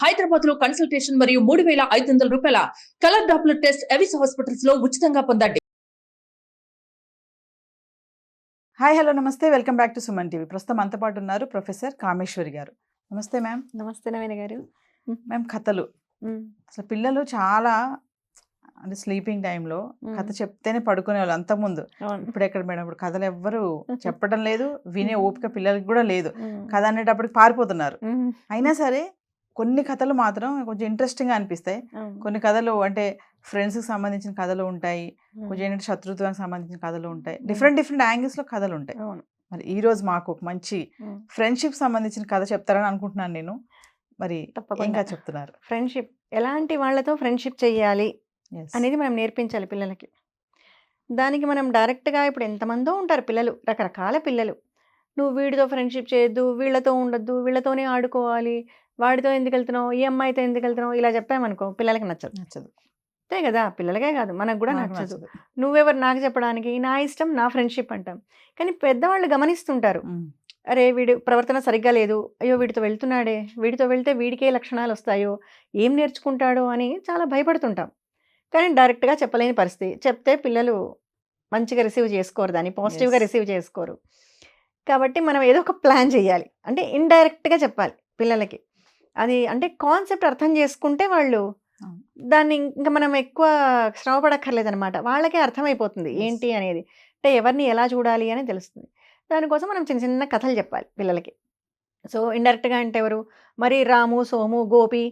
హైదరాబాద్ లో కన్సల్టేషన్ మరియు 3,500 రూపాయల colour Doppler test Avis hospitals లో ఉచితంగా పొందండి. హాయ్ హలో నమస్తే welcome back to Suman TV. ప్రస్తుతం మనతో పాటు ఉన్నారు ప్రొఫెసర్ కామేశ్వరి గారు. నమస్తే మ్యామ్. నమస్తే నవీన గారు. మ్యామ్, కథలు అసలు పిల్లలు చాలా అంటే స్లీపింగ్ టైంలో కథ చెప్తేనే పడుకునేవాళ్ళు అంతకుముందు. ఇప్పుడు ఎక్కడ మేడం, ఇప్పుడు కథలు ఎవ్వరు చెప్పడం లేదు, వినే ఓపిక పిల్లలకి కూడా లేదు. కథ అనేటప్పటికి పారిపోతున్నారు. అయినా సరే కొన్ని కథలు మాత్రం కొంచెం ఇంట్రెస్టింగ్గా అనిపిస్తాయి. కొన్ని కథలు అంటే ఫ్రెండ్స్కి సంబంధించిన కథలు ఉంటాయి, కొంచెం ఏంటంటే శత్రుత్వానికి సంబంధించిన కథలు ఉంటాయి, డిఫరెంట్ యాంగిల్స్లో కథలు ఉంటాయి. మరి ఈ రోజు మాకు ఒక మంచి ఫ్రెండ్షిప్ సంబంధించిన కథ చెప్తారని అనుకుంటున్నాను నేను. మరి ఇంకా చెప్తున్నారు ఫ్రెండ్షిప్ ఎలాంటి వాళ్ళతో ఫ్రెండ్షిప్ చెయ్యాలి అనేది మనం నేర్పించాలి పిల్లలకి. దానికి మనం డైరెక్ట్గా ఇప్పుడు ఎంతమందో ఉంటారు పిల్లలు, రకరకాల పిల్లలు. నువ్వు వీడితో ఫ్రెండ్షిప్ చేయొద్దు, వీళ్ళతో ఉండొద్దు, వీళ్ళతోనే ఆడుకోవాలి, వాడితో ఎందుకు వెళ్తున్నావు, ఈ అమ్మాయితో ఎందుకు వెళ్తున్నావు, ఇలా చెప్పామనుకో పిల్లలకి నచ్చదు. అంతే కదా, పిల్లలకే కాదు మనకు కూడా నచ్చదు. నువ్వెవరు నాకు చెప్పడానికి, నా ఇష్టం నా ఫ్రెండ్షిప్ అంటాం. కానీ పెద్దవాళ్ళు గమనిస్తుంటారు, అరే వీడి ప్రవర్తన సరిగ్గా లేదు, అయ్యో వీడితో వెళ్తున్నాడే, వీడితో వెళ్తే వీడికే లక్షణాలు వస్తాయో, ఏం నేర్చుకుంటాడో అని చాలా భయపడుతుంటాం. కానీ డైరెక్ట్గా చెప్పలేని పరిస్థితి. చెప్తే పిల్లలు మంచిగా రిసీవ్ చేసుకోరు, దాన్ని పాజిటివ్గా రిసీవ్ చేసుకోరు. కాబట్టి మనం ఏదో ఒక ప్లాన్ చేయాలి, అంటే ఇండైరెక్ట్గా చెప్పాలి పిల్లలకి. అది అంటే కాన్సెప్ట్ అర్థం చేసుకుంటే వాళ్ళు దాన్ని ఇంకా మనం ఎక్కువ శ్రమ పడక్కర్లేదనమాట, వాళ్ళకే అర్థమైపోతుంది ఏంటి అనేది, అంటే ఎవరిని ఎలా చూడాలి అని తెలుస్తుంది. దానికోసం మనం చిన్న చిన్న కథలు చెప్పాలి పిల్లలకి. సో ఇండైరెక్ట్గా అంటే ఎవరు, మరి రాము, సోము, గోపి,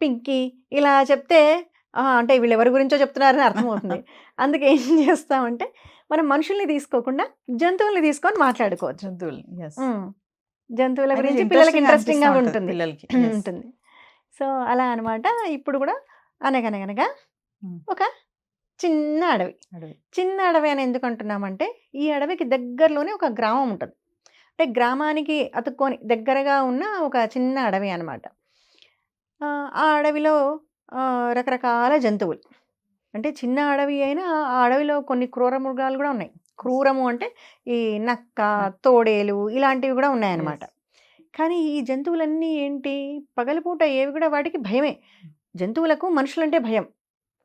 పింకీ ఇలా చెప్తే అంటే వీళ్ళు ఎవరి గురించో చెప్తున్నారని అర్థమవుతుంది. అందుకే ఏం చేస్తామంటే మనం మనుషుల్ని తీసుకోకుండా జంతువుల్ని తీసుకొని మాట్లాడుకోవచ్చు. జంతువుల గురించి పిల్లలకి ఇంట్రెస్టింగ్గా ఉంటుంది. సో అలా అనమాట. ఇప్పుడు కూడా అనగనగనగా ఒక చిన్న అడవి. చిన్న అడవి అని ఎందుకు అంటున్నామంటే ఈ అడవికి దగ్గరలోనే ఒక గ్రామం ఉంటుంది. అంటే గ్రామానికి అతుక్కొని దగ్గరగా ఉన్న ఒక చిన్న అడవి అనమాట. ఆ అడవిలో రకరకాల జంతువులు, అంటే చిన్న అడవి అయినా ఆ అడవిలో కొన్ని క్రూర మృగాలు కూడా ఉన్నాయి. క్రూరము అంటే ఈ నక్క, తోడేలు ఇలాంటివి కూడా ఉన్నాయన్నమాట. కానీ ఈ జంతువులన్నీ ఏంటి, పగలపూట ఏవి కూడా వాటికి భయమే. జంతువులకు మనుషులంటే భయం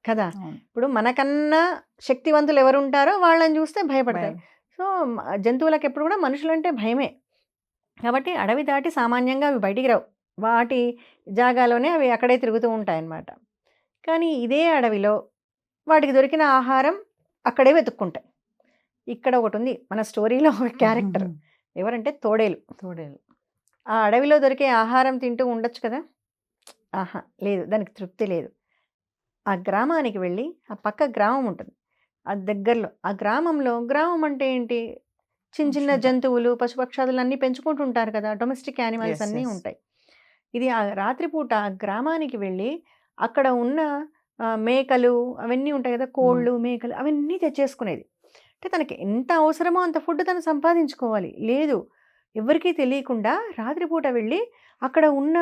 కదా. ఇప్పుడు మనకన్నా శక్తివంతులు ఎవరు ఉంటారో వాళ్ళని చూస్తే భయపడతాయి. సో జంతువులకు ఎప్పుడు కూడా మనుషులంటే భయమే. కాబట్టి అడవి దాటి సామాన్యంగా అవి బయటికి రావు, వాటి జాగాలోనే అవి అక్కడే తిరుగుతూ ఉంటాయన్నమాట. కానీ ఇదే అడవిలో వాటికి దొరికిన ఆహారం అక్కడే వెతుక్కుంటాయి. ఇక్కడ ఒకటి ఉంది మన స్టోరీలో ఒక క్యారెక్టర్, ఎవరంటే తోడేలు. ఆ అడవిలో దొరికే ఆహారం తింటూ ఉండొచ్చు కదా, లేదు, దానికి తృప్తి లేదు. ఆ గ్రామానికి వెళ్ళి, ఆ పక్క గ్రామం ఉంటుంది, ఆ దగ్గరలో ఆ గ్రామంలో, గ్రామం అంటే ఏంటి, చిన్న చిన్న జంతువులు, పశుపక్షాదులు అన్నీ పెంచుకుంటుంటారు కదా, డొమెస్టిక్ యానిమల్స్ అన్నీ ఉంటాయి. ఇది ఆ రాత్రిపూట ఆ గ్రామానికి వెళ్ళి అక్కడ ఉన్న మేకలు అవన్నీ ఉంటాయి కదా, కోళ్ళు, మేకలు అవన్నీ తెచ్చేసుకునేది. అంటే తనకి ఎంత అవసరమో అంత ఫుడ్ తను సంపాదించుకోవాలి. లేదు, ఎవరికీ తెలియకుండా రాత్రిపూట వెళ్ళి అక్కడ ఉన్న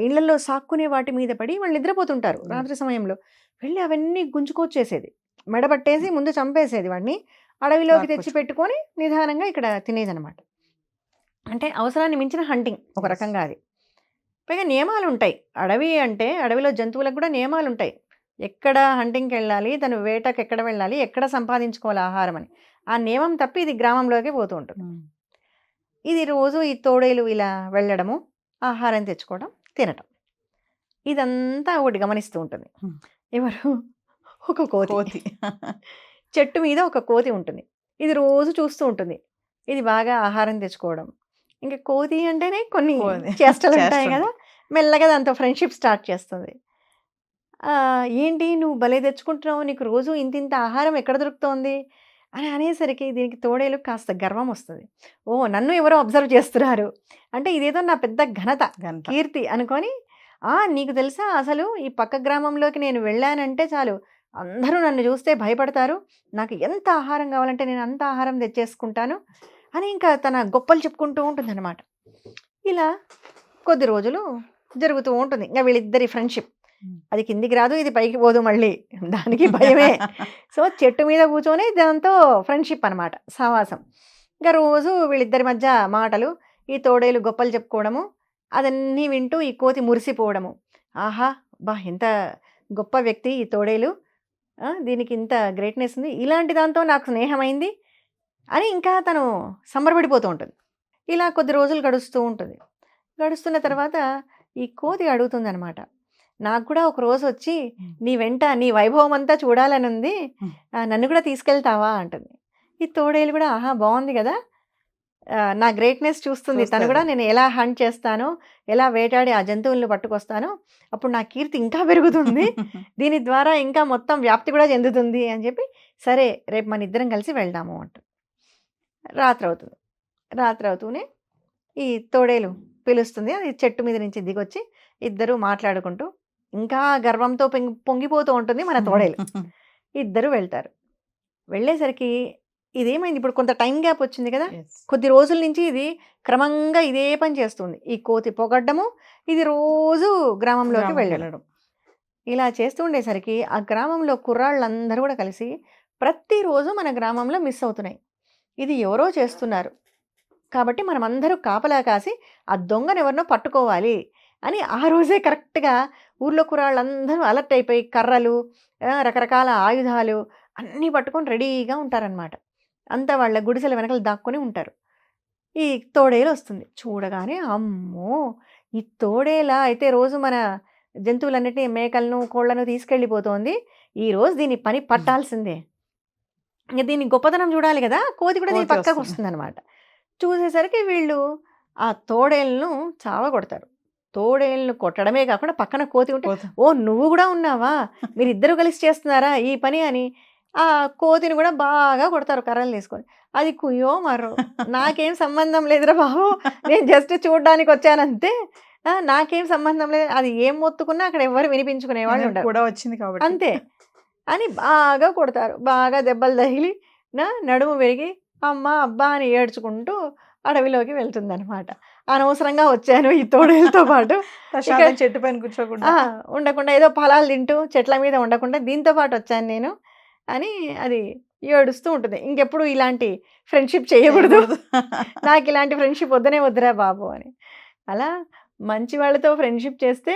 ఇళ్లలో సాక్కునే వాటి మీద పడి వాళ్ళు నిద్రపోతుంటారు రాత్రి సమయంలో, వెళ్ళి అవన్నీ గుంజుకొచ్చేసేది, మెడబట్టేసి ముందు చంపేసేది, వాడిని అడవిలోకి తెచ్చి పెట్టుకొని నిదానంగా ఇక్కడ తినేదనమాట. అంటే అవసరాన్ని మించిన హంటింగ్ ఒక రకంగా. అది పైగా నియమాలు ఉంటాయి. అడవి అంటే అడవిలో జంతువులకు కూడా నియమాలు ఉంటాయి. ఎక్కడ హంటింగ్కి వెళ్ళాలి, తను వేటకు ఎక్కడ వెళ్ళాలి, ఎక్కడ సంపాదించుకోవాలి ఆహారం అని, ఆ నియమం తప్పి ఇది గ్రామంలోకి పోతూ ఉంటుంది. ఇది రోజు ఈ తోడేలు ఇలా వెళ్ళడము, ఆహారం తెచ్చుకోవడం, తినటం, ఇదంతా ఒకటి గమనిస్తూ ఉంటుంది. ఎవరు, ఒక కోతి. చెట్టు మీద ఒక కోతి ఉంటుంది. ఇది రోజు చూస్తూ ఉంటుంది, ఇది బాగా ఆహారం తెచ్చుకోవడం. ఇంకా కోతి అంటేనే కొన్ని చేష్టలు ఉంటాయి కదా, మెల్లగా దాంతో ఫ్రెండ్షిప్ స్టార్ట్ చేస్తుంది. ఏంటి నువ్వు భలే తెచ్చుకుంటున్నావు, నీకు రోజు ఇంత ఆహారం ఎక్కడ దొరుకుతోంది అని అనేసరికి దీనికి తోడేలు కాస్త గర్వం వస్తుంది. ఓ, నన్ను ఎవరో అబ్జర్వ్ చేస్తున్నారు అంటే ఇదేదో నా పెద్ద ఘనత, కీర్తి అనుకొని, నీకు తెలుసా అసలు ఈ పక్క గ్రామంలోకి నేను వెళ్ళానంటే చాలు అందరూ నన్ను చూస్తే భయపడతారు, నాకు ఎంత ఆహారం కావాలంటే నేను అంత ఆహారం తెచ్చేసుకుంటాను అని ఇంకా తన గొప్పలు చెప్పుకుంటూ ఉంటుందన్నమాట. ఇలా కొద్ది రోజులు జరుగుతూ ఉంటుంది. ఇంకా వీళ్ళిద్దరి ఫ్రెండ్షిప్, అది కిందికి రాదు, ఇది పైకి పోదు, మళ్ళీ దానికి భయమే. సో చెట్టు మీద కూర్చొని దాంతో ఫ్రెండ్షిప్ అనమాట, సహవాసం. ఇంకా రోజు వీళ్ళిద్దరి మధ్య మాటలు, ఈ తోడేలు గొప్పలు చెప్పుకోవడము, అదన్నీ వింటూ ఈ కోతి మురిసిపోవడము. ఆహా! ఎంత గొప్ప వ్యక్తి ఈ తోడేలు, దీనికి ఇంత గ్రేట్‌నెస్ ఉంది. ఇలాంటి దాంతో నాకు స్నేహమైంది అని ఇంకా తను సంబరపడిపోతూ ఉంటుంది. ఇలా కొద్ది రోజులు గడుస్తూ ఉంటుంది. గడుస్తున్న తర్వాత ఈ కోతి అడుగుతుందనమాట. నాకు కూడా ఒక రోజు వచ్చి నీ వెంట నీ వైభవం అంతా చూడాలని ఉంది, నన్ను కూడా తీసుకెళ్తావా అంటుంది. ఈ తోడేలు కూడా ఆహా! బాగుంది కదా, నా గ్రేట్‌నెస్ చూస్తుంది తను కూడా, నేను ఎలా హంట్ చేస్తానో, ఎలా వేటాడి ఆ జంతువులను పట్టుకొస్తానో అప్పుడు నా కీర్తి ఇంకా పెరుగుతుంది, దీని ద్వారా ఇంకా మొత్తం వ్యాప్తి కూడా చెందుతుంది అని చెప్పి, సరే రేపు మన ఇద్దరం కలిసి వెళ్దాము అంటుంది. రాత్రి అవుతుంది. రాత్రి అవుతూనే ఈ తోడేలు పిలుస్తుంది. అది చెట్టు మీద నుంచి దిగొచ్చి ఇద్దరు మాట్లాడుకుంటూ, ఇంకా గర్వంతో పొంగిపోతూ ఉంటుంది మన తోడేలు. ఇద్దరు వెళ్తారు. వెళ్ళేసరికి ఇదేమైంది, ఇప్పుడు కొంత టైం గ్యాప్ వచ్చింది కదా, కొద్ది రోజుల నుంచి ఇది క్రమంగా ఇదే పని చేస్తుంది. ఈ కోతి పొగడ్డము, ఇది రోజు గ్రామంలోకి వెళ్ళడం. ఇలా చేస్తూ ఉండేసరికి ఆ గ్రామంలో కుర్రాళ్ళందరూ కూడా కలిసి ప్రతిరోజు మన గ్రామంలో మిస్ అవుతున్నాయి. ఇది ఎవరో చేస్తున్నారు కాబట్టి మనం అందరూ కాపలా కాసి ఆ దొంగను ఎవరినో పట్టుకోవాలి అని ఆ రోజే కరెక్ట్గా ఊర్లో కుర్రాళ్ళందరూ అలర్ట్ అయిపోయి కర్రలు, రకరకాల ఆయుధాలు అన్నీ పట్టుకొని రెడీగా ఉంటారనమాట. అంతా వాళ్ళ గుడిసెల వెనకాల దాక్కొని ఉంటారు. ఈ తోడేలు వస్తుంది. చూడగానే అమ్మో, ఈ తోడేలా అయితే రోజు మన జంతువులన్నిటినీ, మేకలను, కోళ్లను తీసుకెళ్ళిపోతోంది, ఈరోజు దీని పని పట్టాల్సిందే. ఇంకా దీని గొప్పతనం చూడాలి కదా, కోతి కూడా దీని పక్కకు వస్తుంది అనమాట. చూసేసరికి వీళ్ళు ఆ తోడేళ్ళను చావగొడతారు. తోడేళ్ళను కొట్టడమే కాకుండా పక్కన కోతి ఉంటే, ఓ నువ్వు కూడా ఉన్నావా, మీరిద్దరు కలిసి చేస్తున్నారా ఈ పని అని ఆ కోతిని కూడా బాగా కొడతారు కర్రలు తీసుకొని. అది కుయ్యో మరో, నాకేం సంబంధం లేదురా బాబు, నేను జస్ట్ చూడడానికి వచ్చానంతే, నాకేం సంబంధం లేదు, అది ఏం మొత్తుకున్నా అక్కడ ఎవరు వినిపించుకునే వాళ్ళు ఉంటారు కూడా వచ్చింది కాబట్టి అంతే అని బాగా కొడతారు. బాగా దెబ్బలు తగిలి నడుము విరిగి అమ్మ అబ్బా అని ఏడ్చుకుంటూ అడవిలోకి వెళ్తుందనమాట. అనవసరంగా వచ్చాను ఈ తోడేలతో పాటు, చెట్టు పైన కూర్చోకుండా ఉండకుండా ఏదో ఫలాలు తింటూ చెట్ల మీద ఉండకుండా దీంతో పాటు వచ్చాను నేను అని అది ఏడుస్తూ ఉంటుంది. ఇంకెప్పుడు ఇలాంటి ఫ్రెండ్షిప్ చేయకూడదు, నాకు ఇలాంటి ఫ్రెండ్షిప్ వద్దనే వద్దురా బాబు అని. అలా మంచి వాళ్ళతో ఫ్రెండ్షిప్ చేస్తే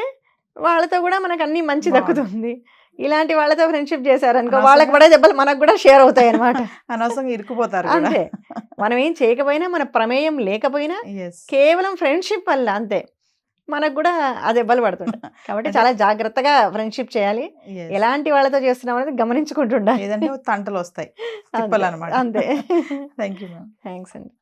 వాళ్ళతో కూడా మనకు అన్నీ మంచి దక్కుతుంది. ఇలాంటి వాళ్ళతో ఫ్రెండ్షిప్ చేశారనుకో, వాళ్ళకి పడే దెబ్బలు మనకు కూడా షేర్ అవుతాయి అనమాట. అనవసరంగా ఇరుక్కుపోతారు. అంతే, మనం ఏం చేయకపోయినా, మన ప్రమేయం లేకపోయినా, కేవలం ఫ్రెండ్షిప్ వల్ల అంతే మనకు కూడా ఆ దెబ్బలు పడుతుంటాయి. కాబట్టి చాలా జాగ్రత్తగా ఫ్రెండ్షిప్ చేయాలి. ఎలాంటి వాళ్ళతో చేస్తున్నాం అనేది గమనించుకుంటుండాలి. ఏదంటే తంటలు వస్తాయి, అంతే. Thank you ma'am. థ్యాంక్స్ అండి.